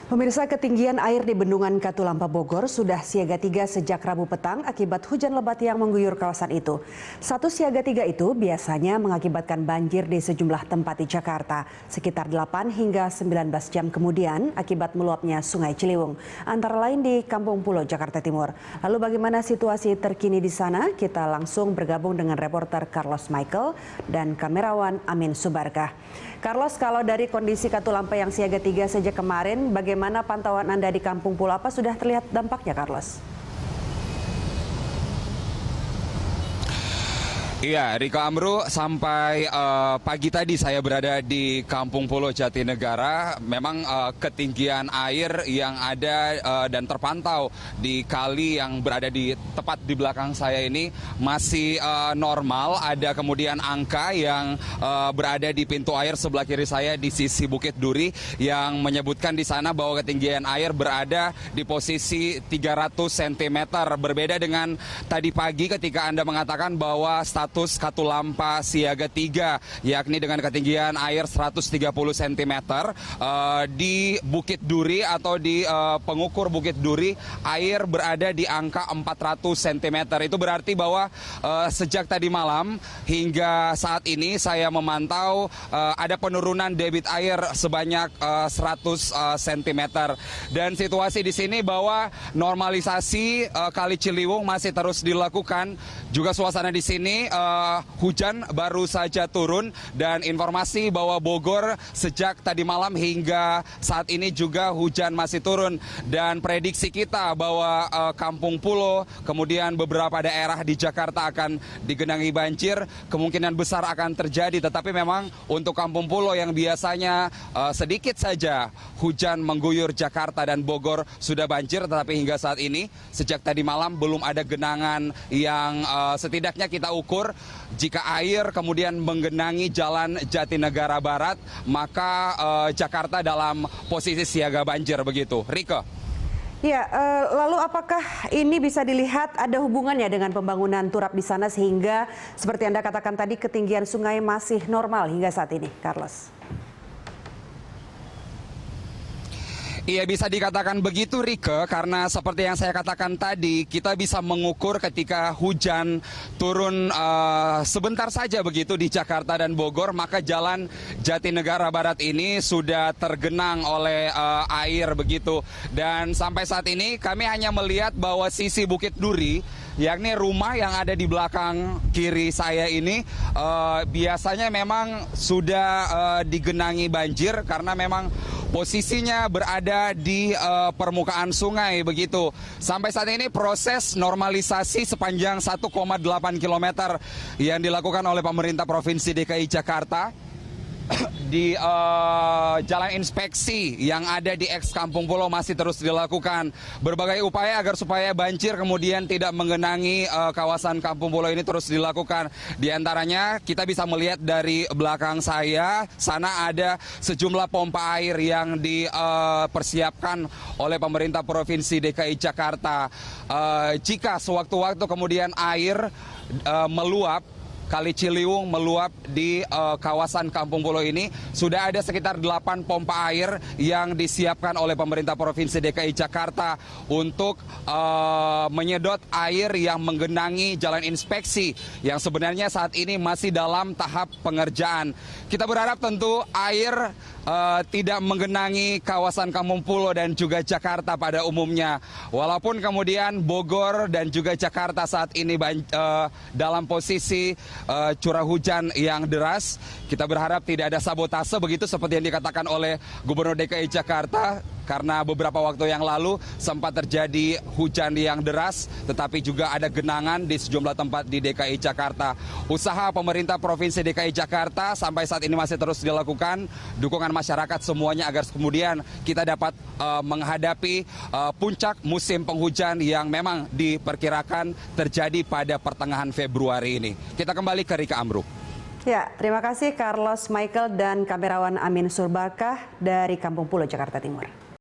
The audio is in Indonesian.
Pemirsa, ketinggian air di Bendungan Katulampa Bogor sudah siaga 3 sejak Rabu petang akibat hujan lebat yang mengguyur kawasan itu. Status siaga 3 itu biasanya mengakibatkan banjir di sejumlah tempat di Jakarta, sekitar 8 hingga 19 jam kemudian akibat meluapnya Sungai Ciliwung, antara lain di Kampung Pulo, Jakarta Timur. Lalu bagaimana situasi terkini di sana? Kita langsung bergabung dengan reporter Carlos Michael dan kamerawan Amin Subarkah. Carlos, kalau dari kondisi Katulampa yang siaga 3 sejak kemarin, bagaimana pantauan Anda di Kampung Pulo? Apa sudah terlihat dampaknya, Carlos? Iya, Rika Amru, sampai pagi tadi saya berada di Kampung Pulo Jatinegara. Memang ketinggian air yang ada dan terpantau di kali yang berada di tepat di belakang saya ini masih normal. Ada kemudian angka yang berada di pintu air sebelah kiri saya di sisi Bukit Duri yang menyebutkan di sana bahwa ketinggian air berada di posisi 300 cm. Berbeda dengan tadi pagi ketika Anda mengatakan bahwa status Katulampa siaga 3, yakni dengan ketinggian air 130 cm di Bukit Duri atau di pengukur Bukit Duri, air berada di angka 400 cm. Itu berarti bahwa sejak tadi malam hingga saat ini saya memantau ada penurunan debit air sebanyak 100 cm. Dan situasi di sini bahwa normalisasi Kali Ciliwung masih terus dilakukan. Juga suasana di sini hujan baru saja turun, dan informasi bahwa Bogor sejak tadi malam hingga saat ini juga hujan masih turun. Dan prediksi kita bahwa Kampung Pulo kemudian beberapa daerah di Jakarta akan digenangi banjir, kemungkinan besar akan terjadi. Tetapi memang untuk Kampung Pulo yang biasanya sedikit saja hujan mengguyur Jakarta dan Bogor sudah banjir, tetapi hingga saat ini sejak tadi malam belum ada genangan yang setidaknya kita ukur. Jika air kemudian menggenangi Jalan Jatinegara Barat, maka Jakarta dalam posisi siaga banjir, begitu. Rike. Ya, lalu apakah ini bisa dilihat ada hubungannya dengan pembangunan turap di sana sehingga seperti Anda katakan tadi ketinggian sungai masih normal hingga saat ini, Carlos? Iya, bisa dikatakan begitu, Rike, karena seperti yang saya katakan tadi, kita bisa mengukur ketika hujan turun sebentar saja begitu di Jakarta dan Bogor, maka Jalan Jatinegara Barat ini sudah tergenang oleh air begitu. Dan sampai saat ini kami hanya melihat bahwa sisi Bukit Duri, yakni rumah yang ada di belakang kiri saya ini, biasanya memang sudah digenangi banjir karena memang posisinya berada di permukaan sungai begitu. Sampai saat ini proses normalisasi sepanjang 1,8 km yang dilakukan oleh pemerintah Provinsi DKI Jakarta di jalan inspeksi yang ada di eks Kampung Pulo masih terus dilakukan. Berbagai upaya agar supaya banjir kemudian tidak menggenangi kawasan Kampung Pulo ini terus dilakukan. Di antaranya kita bisa melihat dari belakang saya, sana ada sejumlah pompa air yang dipersiapkan oleh pemerintah Provinsi DKI Jakarta. Jika sewaktu-waktu kemudian air meluap, Kali Ciliwung meluap di kawasan Kampung Pulo ini, sudah ada sekitar 8 pompa air yang disiapkan oleh pemerintah Provinsi DKI Jakarta untuk menyedot air yang menggenangi jalan inspeksi yang sebenarnya saat ini masih dalam tahap pengerjaan. Kita berharap tentu air tidak menggenangi kawasan Kampung Pulo dan juga Jakarta pada umumnya. Walaupun kemudian Bogor dan juga Jakarta saat ini dalam posisi curah hujan yang deras, kita berharap tidak ada sabotase begitu seperti yang dikatakan oleh Gubernur DKI Jakarta. Karena beberapa waktu yang lalu sempat terjadi hujan yang deras, tetapi juga ada genangan di sejumlah tempat di DKI Jakarta. Usaha pemerintah Provinsi DKI Jakarta sampai saat ini masih terus dilakukan, dukungan masyarakat semuanya agar kemudian kita dapat menghadapi puncak musim penghujan yang memang diperkirakan terjadi pada pertengahan Februari ini. Kita kembali ke Rika Amru. Ya, terima kasih Carlos Michael dan kamerawan Amin Subarkah dari Kampung Pulo, Jakarta Timur.